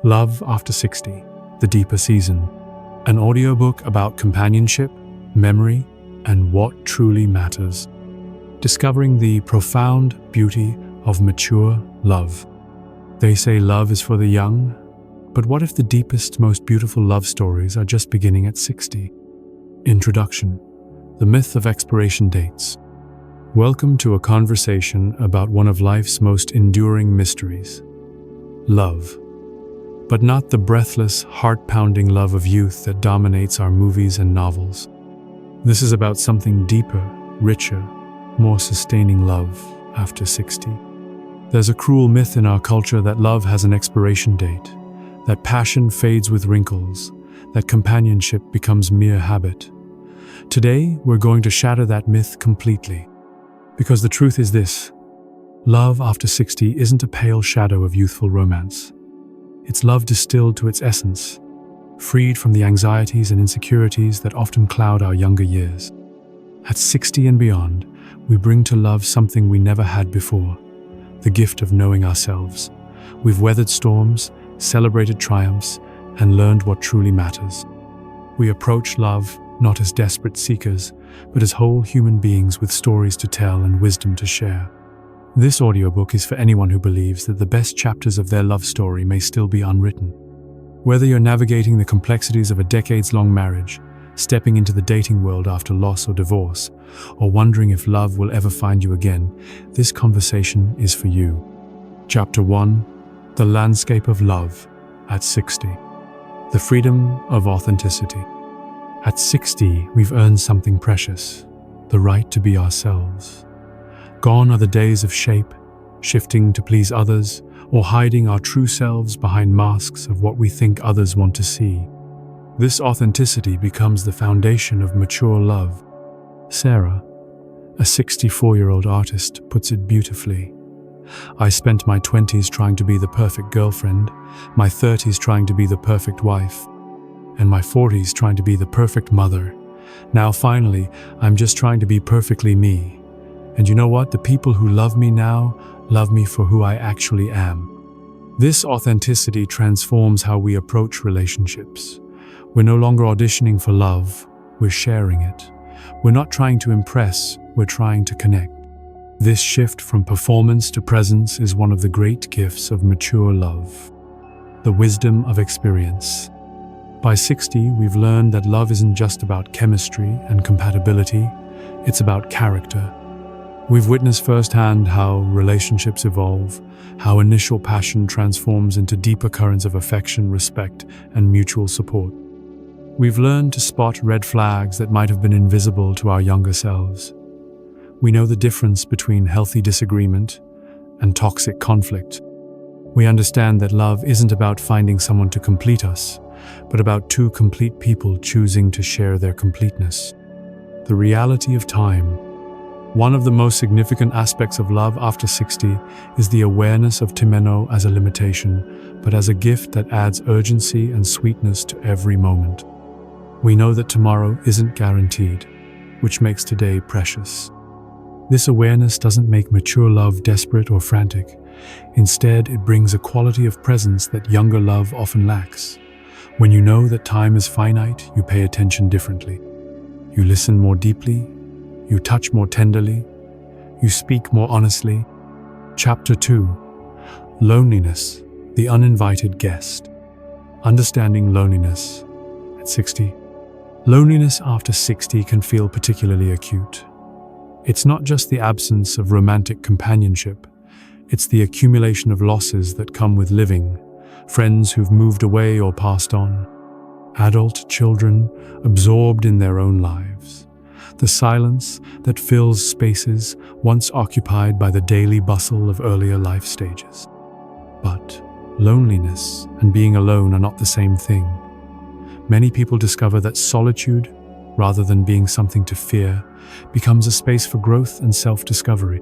Love After 60, The Deeper Season. An audiobook about companionship, memory, and what truly matters. Discovering the profound beauty of mature love. They say love is for the young, but what if the deepest, most beautiful love stories are just beginning at 60? Introduction. The myth of expiration dates. Welcome to a conversation about one of life's most enduring mysteries. Love. But not the breathless, heart-pounding love of youth that dominates our movies and novels. This is about something deeper, richer, more sustaining love after 60. There's a cruel myth in our culture that love has an expiration date, that passion fades with wrinkles, that companionship becomes mere habit. Today, we're going to shatter that myth completely. Because the truth is this: love after 60 isn't a pale shadow of youthful romance. It's love distilled to its essence, freed from the anxieties and insecurities that often cloud our younger years. At 60 and beyond, we bring to love something we never had before: the gift of knowing ourselves. We've weathered storms, celebrated triumphs, and learned what truly matters. We approach love not as desperate seekers, but as whole human beings with stories to tell and wisdom to share. This audiobook is for anyone who believes that the best chapters of their love story may still be unwritten. Whether you're navigating the complexities of a decades-long marriage, stepping into the dating world after loss or divorce, or wondering if love will ever find you again, this conversation is for you. Chapter 1. The Landscape of Love at 60. The Freedom of Authenticity. At 60, we've earned something precious: the right to be ourselves. Gone are the days of shape, shifting to please others, or hiding our true selves behind masks of what we think others want to see. This authenticity becomes the foundation of mature love. Sarah, a 64-year-old artist, puts it beautifully. I spent my 20s trying to be the perfect girlfriend, my 30s trying to be the perfect wife, and my 40s trying to be the perfect mother. Now finally, I'm just trying to be perfectly me. And you know what? The people who love me now love me for who I actually am. This authenticity transforms how we approach relationships. We're no longer auditioning for love, we're sharing it. We're not trying to impress, we're trying to connect. This shift from performance to presence is one of the great gifts of mature love. The wisdom of experience. By 60, we've learned that love isn't just about chemistry and compatibility, it's about character. We've witnessed firsthand how relationships evolve, how initial passion transforms into deeper currents of affection, respect, and mutual support. We've learned to spot red flags that might have been invisible to our younger selves. We know the difference between healthy disagreement and toxic conflict. We understand that love isn't about finding someone to complete us, but about two complete people choosing to share their completeness. The reality of time. One of the most significant aspects of love after 60 is the awareness of timeno as a limitation, but as a gift that adds urgency and sweetness to every moment. We know that tomorrow isn't guaranteed, which makes today precious. This awareness doesn't make mature love desperate or frantic. Instead, it brings a quality of presence that younger love often lacks. When you know that time is finite, you pay attention differently. You listen more deeply. You touch more tenderly. You speak more honestly. Chapter 2. Loneliness, the uninvited guest. Understanding loneliness at 60. Loneliness after 60 can feel particularly acute. It's not just the absence of romantic companionship, it's the accumulation of losses that come with living, friends who've moved away or passed on, adult children absorbed in their own lives, the silence that fills spaces once occupied by the daily bustle of earlier life stages. But loneliness and being alone are not the same thing. Many people discover that solitude, rather than being something to fear, becomes a space for growth and self-discovery.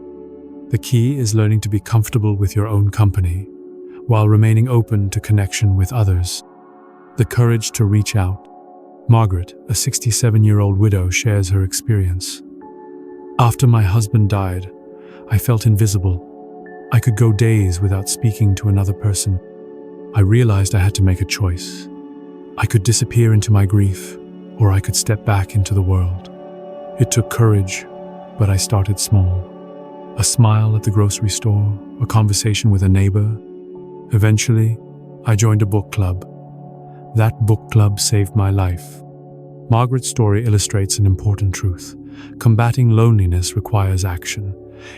The key is learning to be comfortable with your own company, while remaining open to connection with others. The courage to reach out. Margaret, a 67-year-old widow, shares her experience. After my husband died, I felt invisible. I could go days without speaking to another person. I realized I had to make a choice. I could disappear into my grief, or I could step back into the world. It took courage, but I started small. A smile at the grocery store, a conversation with a neighbor. Eventually, I joined a book club. That book club saved my life. Margaret's story illustrates an important truth. Combating loneliness requires action.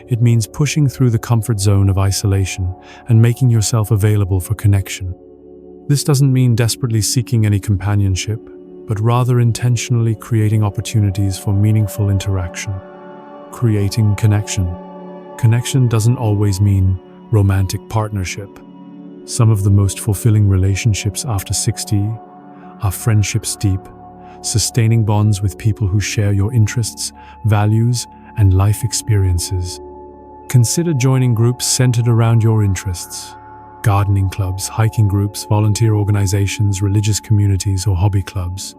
It means pushing through the comfort zone of isolation and making yourself available for connection. This doesn't mean desperately seeking any companionship, but rather intentionally creating opportunities for meaningful interaction. Creating connection. Connection doesn't always mean romantic partnership. Some of the most fulfilling relationships after 60 are friendships deep, sustaining bonds with people who share your interests, values, and life experiences. Consider joining groups centered around your interests. Gardening clubs, hiking groups, volunteer organizations, religious communities, or hobby clubs.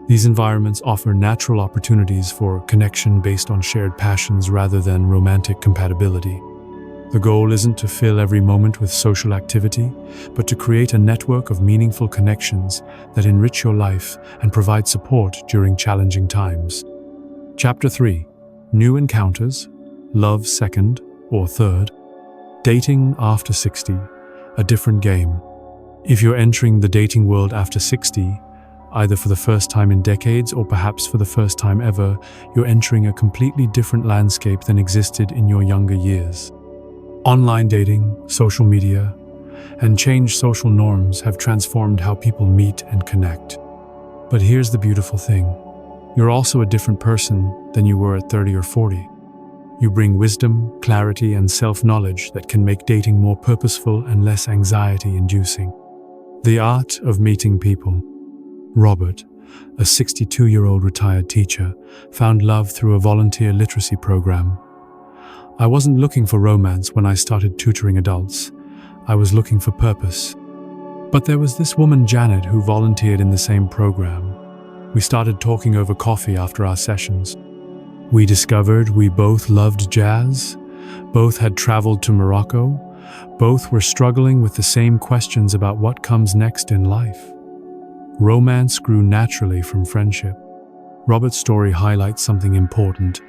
These environments offer natural opportunities for connection based on shared passions rather than romantic compatibility. The goal isn't to fill every moment with social activity, but to create a network of meaningful connections that enrich your life and provide support during challenging times. Chapter 3. New Encounters, Love Second or Third. Dating after 60, a different game. If you're entering the dating world after 60, either for the first time in decades or perhaps for the first time ever, you're entering a completely different landscape than existed in your younger years. Online dating, social media, and changed social norms have transformed how people meet and connect. But here's the beautiful thing. You're also a different person than you were at 30 or 40. You bring wisdom, clarity, and self-knowledge that can make dating more purposeful and less anxiety-inducing. The Art of Meeting People. Robert, a 62-year-old retired teacher, found love through a volunteer literacy program. I wasn't looking for romance when I started tutoring adults. I was looking for purpose. But there was this woman, Janet, who volunteered in the same program. We started talking over coffee after our sessions. We discovered we both loved jazz, both had traveled to Morocco, both were struggling with the same questions about what comes next in life. Romance grew naturally from friendship. Robert's story highlights something important.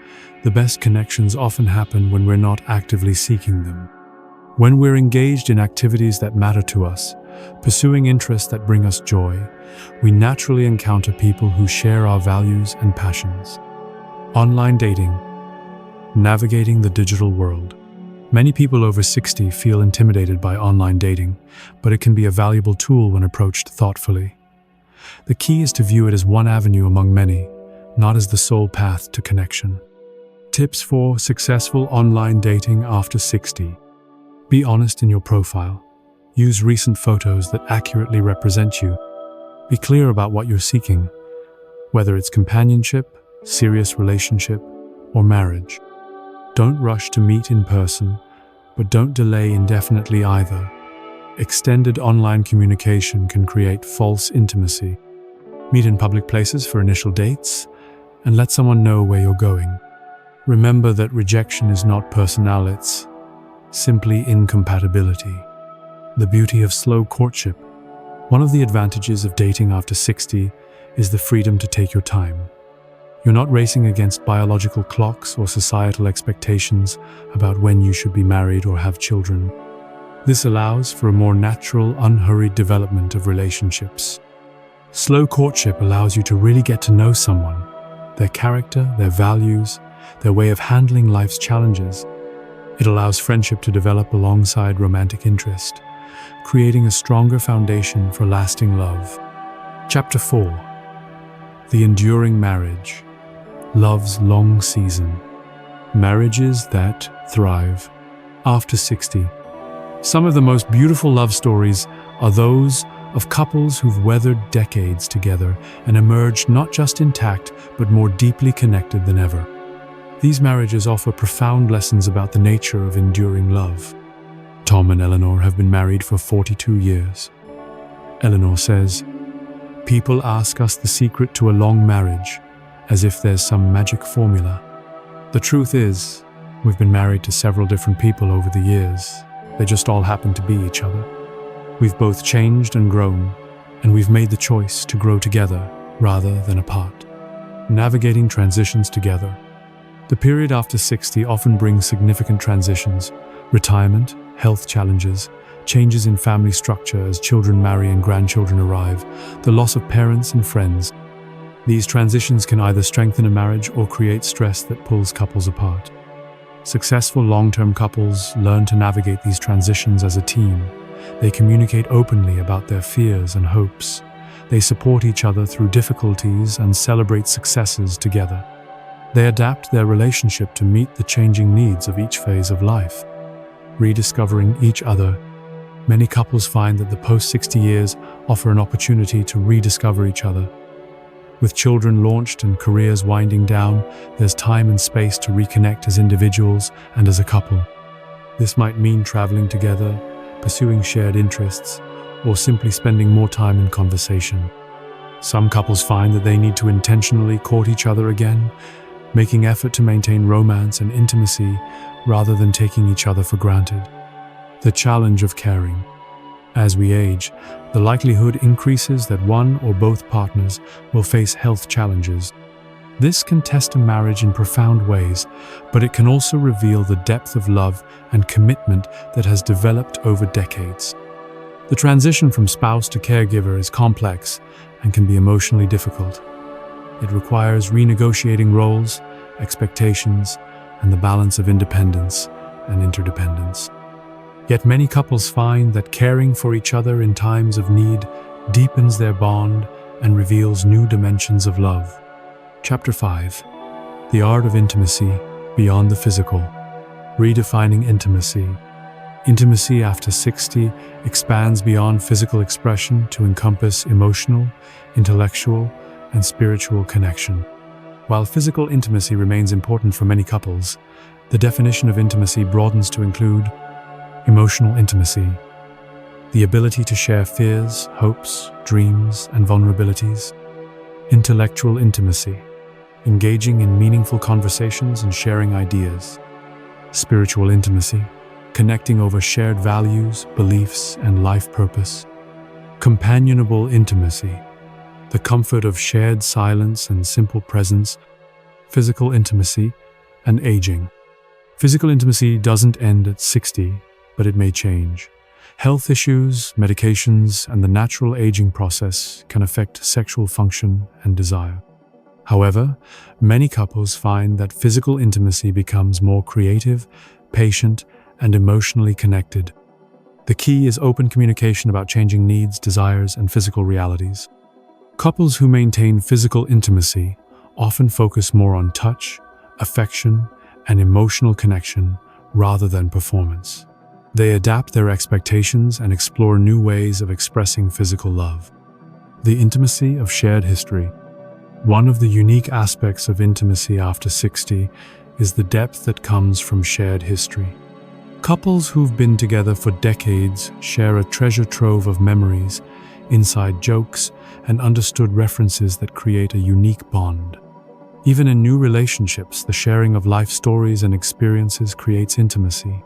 The best connections often happen when we're not actively seeking them. When we're engaged in activities that matter to us, pursuing interests that bring us joy, we naturally encounter people who share our values and passions. Online dating. Navigating the digital world. Many people over 60 feel intimidated by online dating, but it can be a valuable tool when approached thoughtfully. The key is to view it as one avenue among many, not as the sole path to connection. Tips for successful online dating after 60. Be honest in your profile. Use recent photos that accurately represent you. Be clear about what you're seeking, whether it's companionship, serious relationship, or marriage. Don't rush to meet in person, but don't delay indefinitely either. Extended online communication can create false intimacy. Meet in public places for initial dates, and let someone know where you're going. Remember that rejection is not personal, it's simply incompatibility. The beauty of slow courtship. One of the advantages of dating after 60 is the freedom to take your time. You're not racing against biological clocks or societal expectations about when you should be married or have children. This allows for a more natural, unhurried development of relationships. Slow courtship allows you to really get to know someone, their character, their values, their way of handling life's challenges. It allows friendship to develop alongside romantic interest, creating a stronger foundation for lasting love. Chapter 4. The Enduring Marriage. Love's Long Season. Marriages that thrive after 60. Some of the most beautiful love stories are those of couples who've weathered decades together and emerged not just intact, but more deeply connected than ever. These marriages offer profound lessons about the nature of enduring love. Tom and Eleanor have been married for 42 years. Eleanor says, "People ask us the secret to a long marriage, as if there's some magic formula. The truth is, we've been married to several different people over the years. They just all happen to be each other." We've both changed and grown, and we've made the choice to grow together rather than apart. Navigating transitions together. The period after 60 often brings significant transitions: retirement, health challenges, changes in family structure as children marry and grandchildren arrive, the loss of parents and friends. These transitions can either strengthen a marriage or create stress that pulls couples apart. Successful long-term couples learn to navigate these transitions as a team. They communicate openly about their fears and hopes. They support each other through difficulties and celebrate successes together. They adapt their relationship to meet the changing needs of each phase of life. Rediscovering each other. Many couples find that the post-60 years offer an opportunity to rediscover each other. With children launched and careers winding down, there's time and space to reconnect as individuals and as a couple. This might mean traveling together, pursuing shared interests, or simply spending more time in conversation. Some couples find that they need to intentionally court each other again, making effort to maintain romance and intimacy rather than taking each other for granted. The challenge of caring. As we age, the likelihood increases that one or both partners will face health challenges. This can test a marriage in profound ways, but it can also reveal the depth of love and commitment that has developed over decades. The transition from spouse to caregiver is complex and can be emotionally difficult. It requires renegotiating roles, expectations, and the balance of independence and interdependence. Yet many couples find that caring for each other in times of need deepens their bond and reveals new dimensions of love. Chapter 5. The Art of Intimacy Beyond the Physical. Redefining intimacy. Intimacy after 60 expands beyond physical expression to encompass emotional, intellectual, and spiritual connection. While physical intimacy remains important for many couples, the definition of intimacy broadens to include emotional intimacy, the ability to share fears, hopes, dreams, and vulnerabilities. Intellectual intimacy, engaging in meaningful conversations and sharing ideas. Spiritual intimacy, connecting over shared values, beliefs, and life purpose. Companionable intimacy, the comfort of shared silence and simple presence. Physical intimacy and aging. Physical intimacy doesn't end at 60, but it may change. Health issues, medications, and the natural aging process can affect sexual function and desire. However, many couples find that physical intimacy becomes more creative, patient, and emotionally connected. The key is open communication about changing needs, desires, and physical realities. Couples who maintain physical intimacy often focus more on touch, affection, and emotional connection rather than performance. They adapt their expectations and explore new ways of expressing physical love. The intimacy of shared history. One of the unique aspects of intimacy after 60 is the depth that comes from shared history. Couples who've been together for decades share a treasure trove of memories, inside jokes, and understood references that create a unique bond. Even in new relationships, the sharing of life stories and experiences creates intimacy.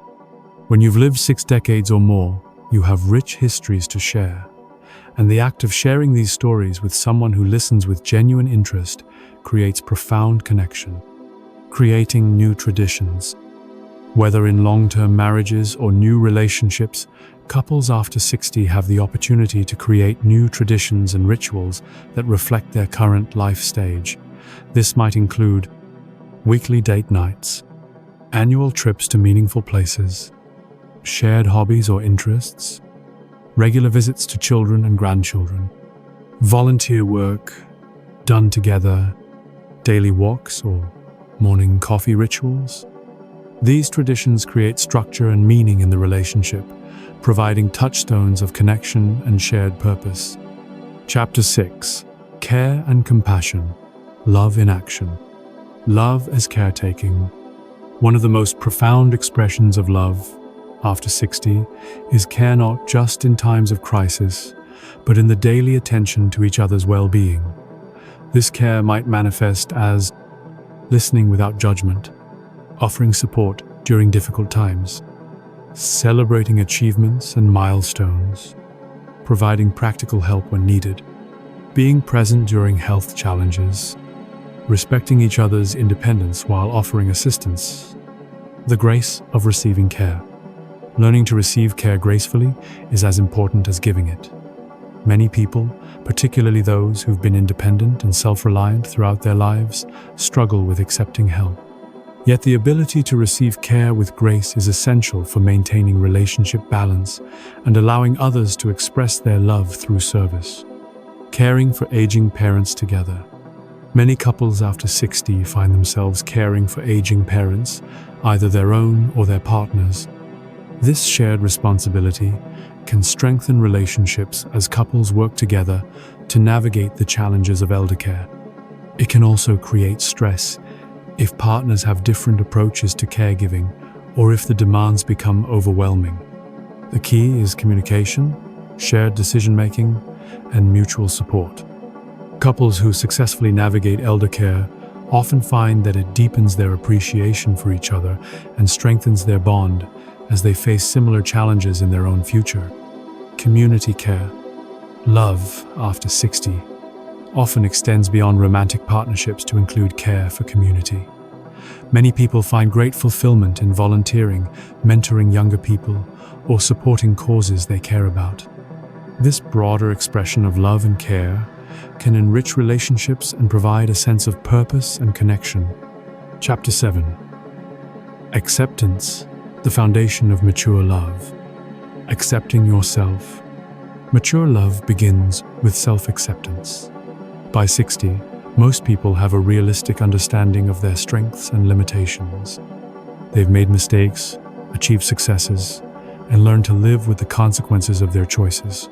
When you've lived 6 decades or more, you have rich histories to share. And the act of sharing these stories with someone who listens with genuine interest creates profound connection. Creating new traditions. Whether in long-term marriages or new relationships, couples after 60 have the opportunity to create new traditions and rituals that reflect their current life stage. This might include weekly date nights, annual trips to meaningful places, shared hobbies or interests, regular visits to children and grandchildren, volunteer work done together, daily walks or morning coffee rituals. These traditions create structure and meaning in the relationship, providing touchstones of connection and shared purpose. Chapter 6. Care and Compassion. Love in Action. Love as caretaking. One of the most profound expressions of love after 60 is care, not just in times of crisis, but in the daily attention to each other's well-being. This care might manifest as listening without judgment, offering support during difficult times, celebrating achievements and milestones, providing practical help when needed, being present during health challenges, respecting each other's independence while offering assistance, the grace of receiving care. Learning to receive care gracefully is as important as giving it. Many people, particularly those who've been independent and self-reliant throughout their lives, struggle with accepting help. Yet the ability to receive care with grace is essential for maintaining relationship balance and allowing others to express their love through service. Caring for aging parents together. Many couples after 60 find themselves caring for aging parents, either their own or their partners. This shared responsibility can strengthen relationships as couples work together to navigate the challenges of elder care. It can also create stress if partners have different approaches to caregiving or if the demands become overwhelming. The key is communication, shared decision-making, and mutual support. Couples who successfully navigate elder care often find that it deepens their appreciation for each other and strengthens their bond as they face similar challenges in their own future. Community care. Love after 60 often extends beyond romantic partnerships to include care for community. Many people find great fulfillment in volunteering, mentoring younger people, or supporting causes they care about. This broader expression of love and care can enrich relationships and provide a sense of purpose and connection. Chapter 7. Acceptance, the foundation of mature love. Accepting yourself. Mature love begins with self-acceptance. By 60, most people have a realistic understanding of their strengths and limitations. They've made mistakes, achieved successes, and learned to live with the consequences of their choices.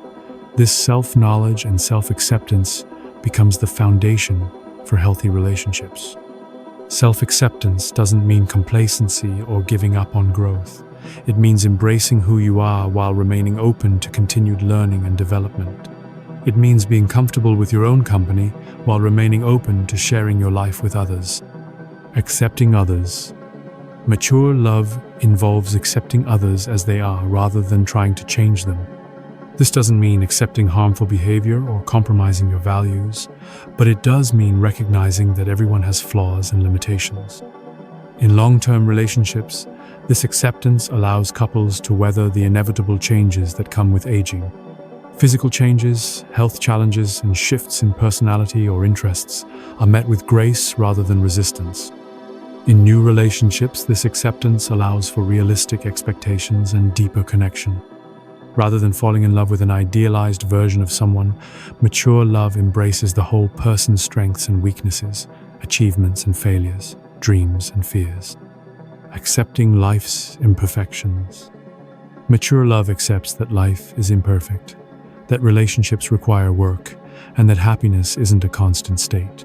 This self-knowledge and self-acceptance becomes the foundation for healthy relationships. Self-acceptance doesn't mean complacency or giving up on growth. It means embracing who you are while remaining open to continued learning and development. It means being comfortable with your own company while remaining open to sharing your life with others. Accepting others. Mature love involves accepting others as they are rather than trying to change them. This doesn't mean accepting harmful behavior or compromising your values, but it does mean recognizing that everyone has flaws and limitations. In long-term relationships, this acceptance allows couples to weather the inevitable changes that come with aging. Physical changes, health challenges, and shifts in personality or interests are met with grace rather than resistance. In new relationships, this acceptance allows for realistic expectations and deeper connection. Rather than falling in love with an idealized version of someone, mature love embraces the whole person's strengths and weaknesses, achievements and failures, dreams and fears. Accepting life's imperfections. Mature love accepts that life is imperfect, that relationships require work, and that happiness isn't a constant state.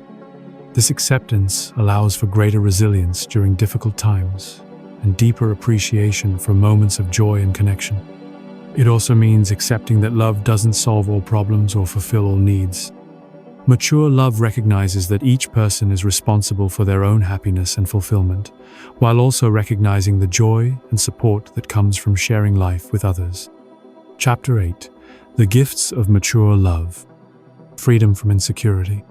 This acceptance allows for greater resilience during difficult times and deeper appreciation for moments of joy and connection. It also means accepting that love doesn't solve all problems or fulfill all needs. Mature love recognizes that each person is responsible for their own happiness and fulfillment, while also recognizing the joy and support that comes from sharing life with others. Chapter 8. The gifts of mature love. Freedom from insecurity.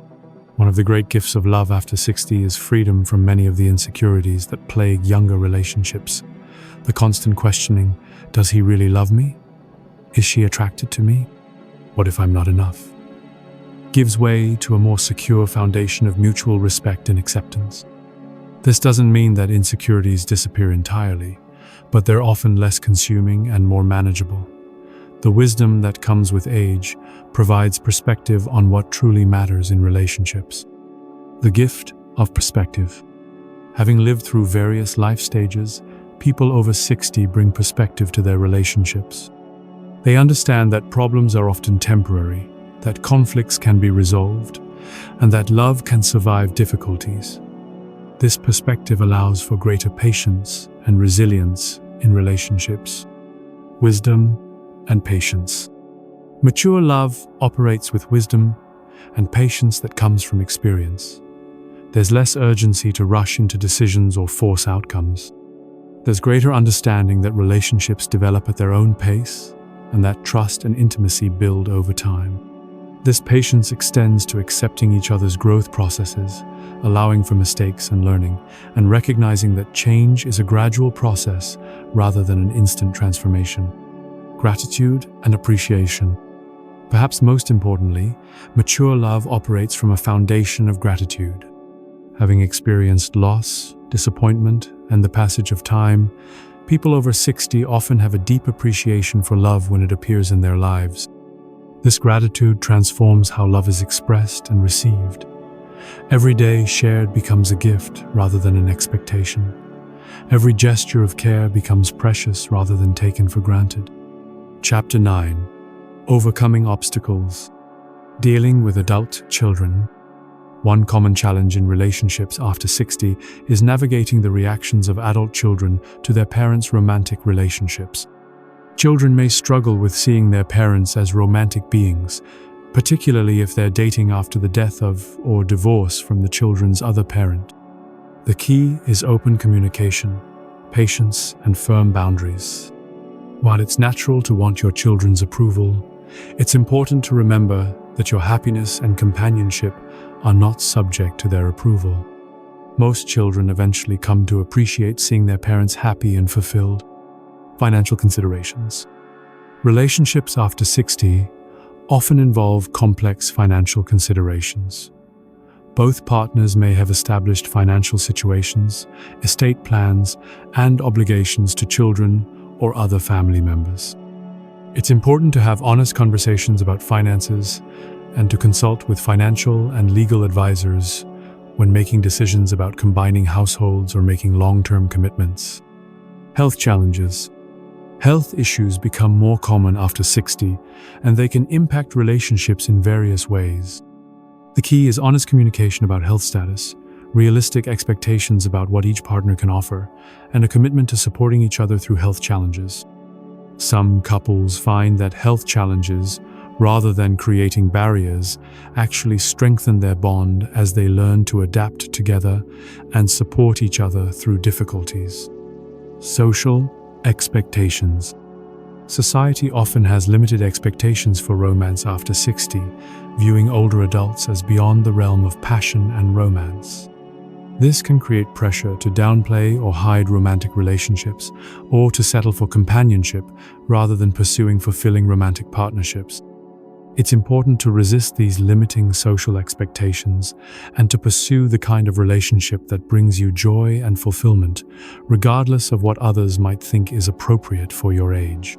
One of the great gifts of love after 60 is freedom from many of the insecurities that plague younger relationships. The constant questioning, does he really love me? Is she attracted to me? What if I'm not enough? Gives way to a more secure foundation of mutual respect and acceptance. This doesn't mean that insecurities disappear entirely, but they're often less consuming and more manageable. The wisdom that comes with age provides perspective on what truly matters in relationships. The gift of perspective. Having lived through various life stages, people over 60 bring perspective to their relationships. They understand that problems are often temporary, that conflicts can be resolved, and that love can survive difficulties. This perspective allows for greater patience and resilience in relationships. Wisdom and patience. Mature love operates with wisdom and patience that comes from experience. There's less urgency to rush into decisions or force outcomes. There's greater understanding that relationships develop at their own pace and that trust and intimacy build over time. This patience extends to accepting each other's growth processes, allowing for mistakes and learning, and recognizing that change is a gradual process rather than an instant transformation. Gratitude and appreciation. Perhaps most importantly, mature love operates from a foundation of gratitude. Having experienced loss, disappointment, and the passage of time, people over 60 often have a deep appreciation for love when it appears in their lives. This gratitude transforms how love is expressed and received. Every day shared becomes a gift rather than an expectation. Every gesture of care becomes precious rather than taken for granted. Chapter 9. Overcoming obstacles. Dealing with adult children. One common challenge in relationships after 60 is navigating the reactions of adult children to their parents' romantic relationships. Children may struggle with seeing their parents as romantic beings, particularly if they're dating after the death of or divorce from the children's other parent. The key is open communication, patience, and firm boundaries. While it's natural to want your children's approval, it's important to remember that your happiness and companionship are not subject to their approval. Most children eventually come to appreciate seeing their parents happy and fulfilled. Financial considerations. Relationships after 60 often involve complex financial considerations. Both partners may have established financial situations, estate plans, and obligations to children or other family members. It's important to have honest conversations about finances and to consult with financial and legal advisors when making decisions about combining households or making long-term commitments. Health challenges. Health issues become more common after 60, and they can impact relationships in various ways. The key is honest communication about health status, realistic expectations about what each partner can offer, and a commitment to supporting each other through health challenges. Some couples find that health challenges, rather than creating barriers, actually strengthen their bond as they learn to adapt together and support each other through difficulties. Social expectations. Society often has limited expectations for romance after 60, viewing older adults as beyond the realm of passion and romance. This can create pressure to downplay or hide romantic relationships, or to settle for companionship rather than pursuing fulfilling romantic partnerships. It's important to resist these limiting social expectations and to pursue the kind of relationship that brings you joy and fulfillment, regardless of what others might think is appropriate for your age.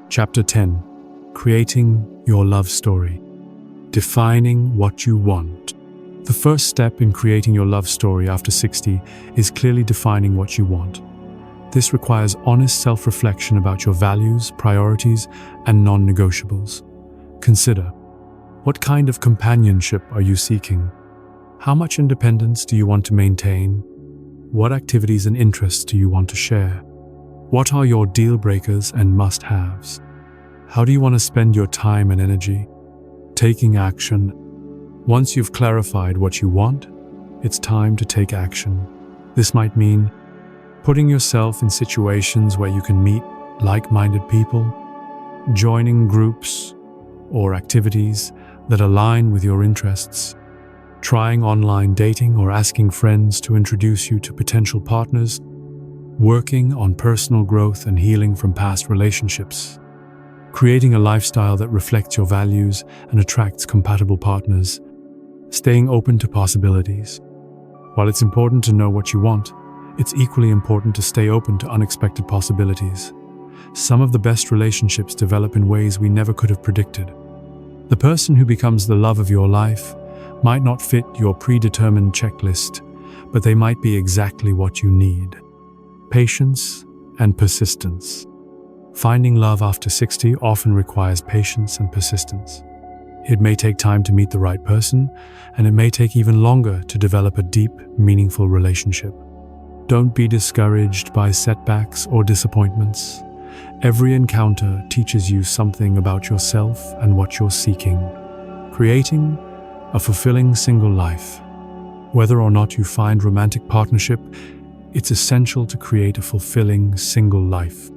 Chapter 10. Creating your love story. Defining what you want. The first step in creating your love story after 60 is clearly defining what you want. This requires honest self-reflection about your values, priorities, and non-negotiables. Consider, what kind of companionship are you seeking? How much independence do you want to maintain? What activities and interests do you want to share? What are your deal breakers and must-haves? How do you want to spend your time and energy? Taking action. Once you've clarified what you want, it's time to take action. This might mean putting yourself in situations where you can meet like-minded people, joining groups or activities that align with your interests, trying online dating or asking friends to introduce you to potential partners, working on personal growth and healing from past relationships, creating a lifestyle that reflects your values and attracts compatible partners, staying open to possibilities. While it's important to know what you want, it's equally important to stay open to unexpected possibilities. Some of the best relationships develop in ways we never could have predicted. The person who becomes the love of your life might not fit your predetermined checklist, but they might be exactly what you need. Patience and persistence. Finding love after 60 often requires patience and persistence. It may take time to meet the right person, and it may take even longer to develop a deep, meaningful relationship. Don't be discouraged by setbacks or disappointments. Every encounter teaches you something about yourself and what you're seeking. Creating a fulfilling single life. Whether or not you find romantic partnership, it's essential to create a fulfilling single life.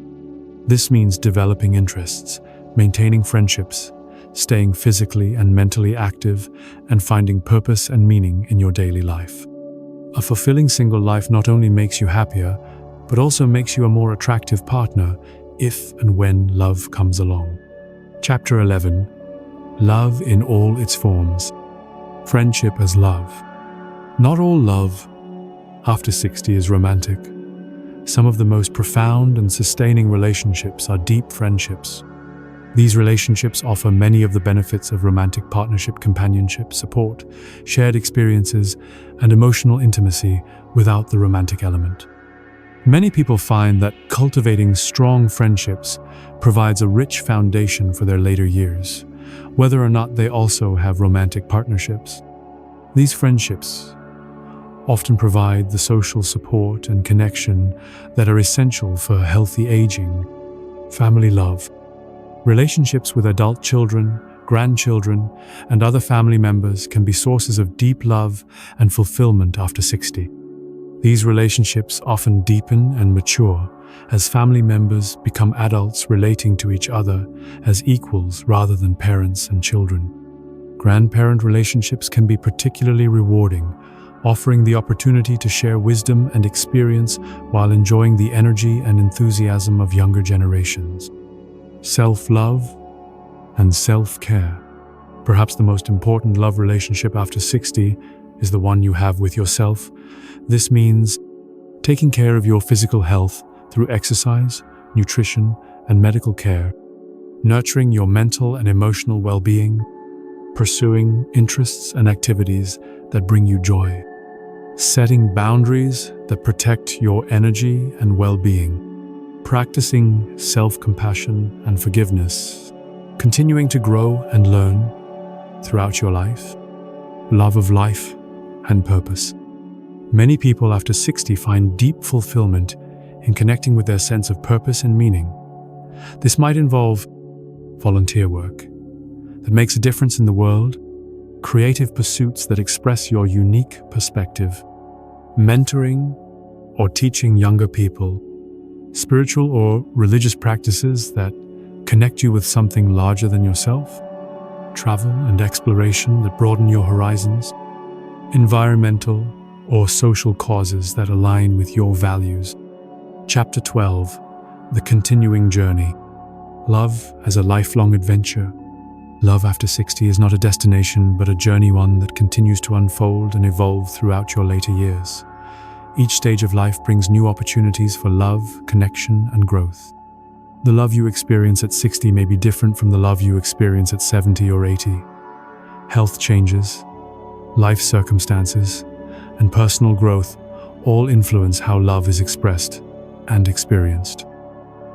This means developing interests, maintaining friendships, staying physically and mentally active, and finding purpose and meaning in your daily life. A fulfilling single life not only makes you happier, but also makes you a more attractive partner if and when love comes along. Chapter 11. Love in all its forms. Friendship as love. Not all love after 60 is romantic. Some of the most profound and sustaining relationships are deep friendships. These relationships offer many of the benefits of romantic partnership: companionship, support, shared experiences, and emotional intimacy without the romantic element. Many people find that cultivating strong friendships provides a rich foundation for their later years, whether or not they also have romantic partnerships. These friendships often provide the social support and connection that are essential for healthy aging. Family love. Relationships with adult children, grandchildren, and other family members can be sources of deep love and fulfillment after 60. These relationships often deepen and mature as family members become adults relating to each other as equals rather than parents and children. Grandparent relationships can be particularly rewarding, offering the opportunity to share wisdom and experience while enjoying the energy and enthusiasm of younger generations. Self-love and self-care. Perhaps the most important love relationship after 60 is the one you have with yourself. This means taking care of your physical health through exercise, nutrition, and medical care, nurturing your mental and emotional well-being, pursuing interests and activities that bring you joy, setting boundaries that protect your energy and well-being, practicing self-compassion and forgiveness, continuing to grow and learn throughout your life, love of life and purpose. Many people after 60 find deep fulfillment in connecting with their sense of purpose and meaning. This might involve volunteer work that makes a difference in the world, creative pursuits that express your unique perspective, mentoring or teaching younger people, spiritual or religious practices that connect you with something larger than yourself, travel and exploration that broaden your horizons, environmental or social causes that align with your values. Chapter 12. The continuing journey. Love as a lifelong adventure. Love after 60 is not a destination, but a journey, one that continues to unfold and evolve throughout your later years. Each stage of life brings new opportunities for love, connection, and growth. The love you experience at 60 may be different from the love you experience at 70 or 80. Health changes, life circumstances, and personal growth all influence how love is expressed and experienced.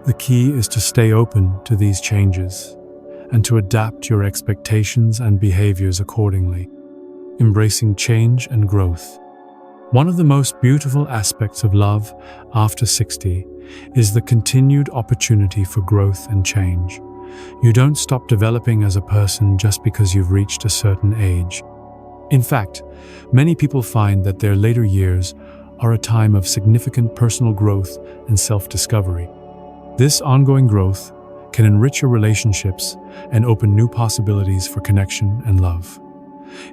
The key is to stay open to these changes and to adapt your expectations and behaviors accordingly, embracing change and growth. One of the most beautiful aspects of love after 60 is the continued opportunity for growth and change. You don't stop developing as a person just because you've reached a certain age. In fact, many people find that their later years are a time of significant personal growth and self-discovery. This ongoing growth can enrich your relationships and open new possibilities for connection and love.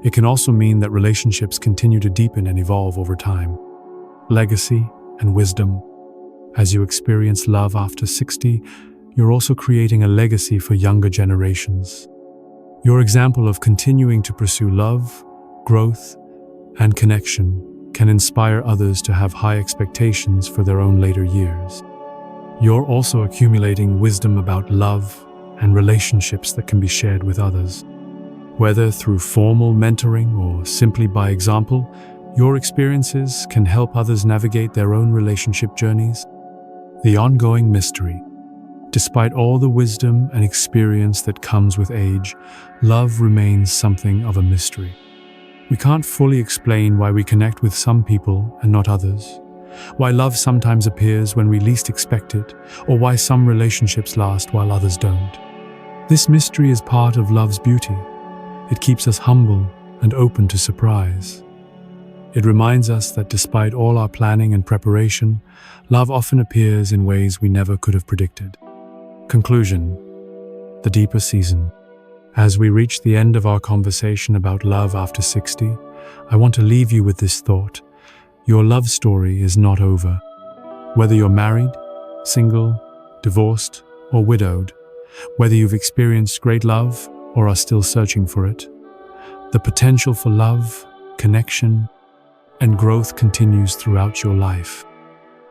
It can also mean that relationships continue to deepen and evolve over time. Legacy and wisdom. As you experience love after 60, you're also creating a legacy for younger generations. Your example of continuing to pursue love, growth, and connection can inspire others to have high expectations for their own later years. You're also accumulating wisdom about love and relationships that can be shared with others. Whether through formal mentoring or simply by example, your experiences can help others navigate their own relationship journeys. The ongoing mystery. Despite all the wisdom and experience that comes with age, love remains something of a mystery. We can't fully explain why we connect with some people and not others, why love sometimes appears when we least expect it, or why some relationships last while others don't. This mystery is part of love's beauty. It keeps us humble and open to surprise. It reminds us that despite all our planning and preparation, love often appears in ways we never could have predicted. Conclusion. the deeper season. As we reach the end of our conversation about love after 60, I want to leave you with this thought. Your love story is not over. Whether you're married, single, divorced, or widowed, whether you've experienced great love or are still searching for it, the potential for love, connection, and growth continues throughout your life.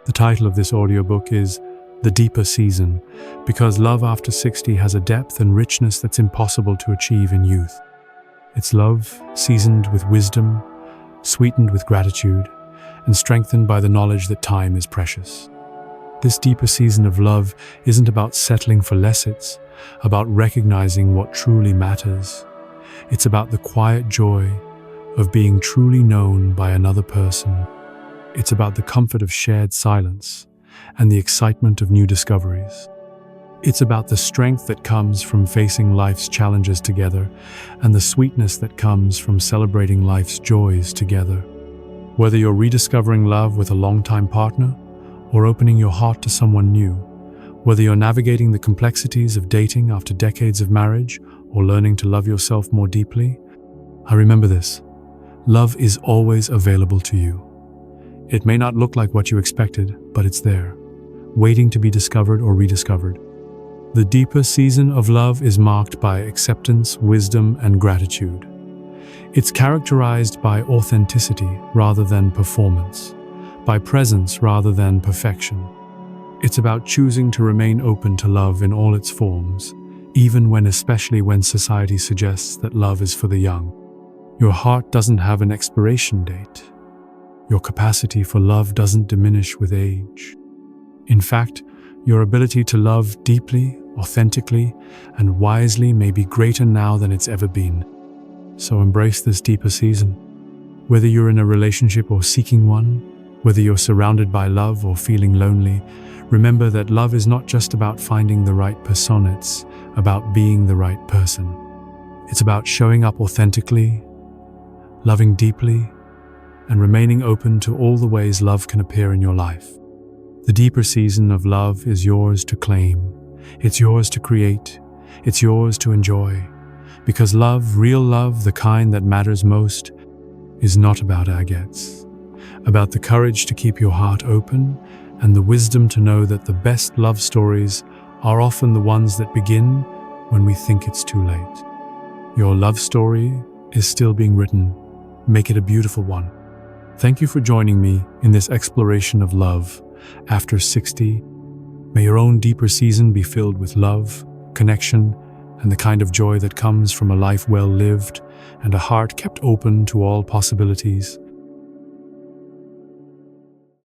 The title of this audiobook is The Deeper Season, because love after 60 has a depth and richness that's impossible to achieve in youth. It's love seasoned with wisdom, sweetened with gratitude, and strengthened by the knowledge that time is precious. This deeper season of love isn't about settling for less, it's about recognizing what truly matters. It's about the quiet joy of being truly known by another person. It's about the comfort of shared silence and the excitement of new discoveries. It's about the strength that comes from facing life's challenges together and the sweetness that comes from celebrating life's joys together. Whether you're rediscovering love with a longtime partner or opening your heart to someone new, whether you're navigating the complexities of dating after decades of marriage or learning to love yourself more deeply, remember this: love is always available to you. It may not look like what you expected, but it's there, waiting to be discovered or rediscovered. The deeper season of love is marked by acceptance, wisdom, and gratitude. It's characterized by authenticity rather than performance, by presence rather than perfection. It's about choosing to remain open to love in all its forms, especially when society suggests that love is for the young. Your heart doesn't have an expiration date. Your capacity for love doesn't diminish with age. In fact, your ability to love deeply, authentically, and wisely may be greater now than it's ever been. So embrace this deeper season. Whether you're in a relationship or seeking one, whether you're surrounded by love or feeling lonely, remember that love is not just about finding the right person, it's about being the right person. It's about showing up authentically, loving deeply, and remaining open to all the ways love can appear in your life. The deeper season of love is yours to claim. It's yours to create. It's yours to enjoy. Because love, real love, the kind that matters most, is not about agates. About the courage to keep your heart open and the wisdom to know that the best love stories are often the ones that begin when we think it's too late. Your love story is still being written. Make it a beautiful one. Thank you for joining me in this exploration of love after 60. May your own deeper season be filled with love, connection, and the kind of joy that comes from a life well lived and a heart kept open to all possibilities.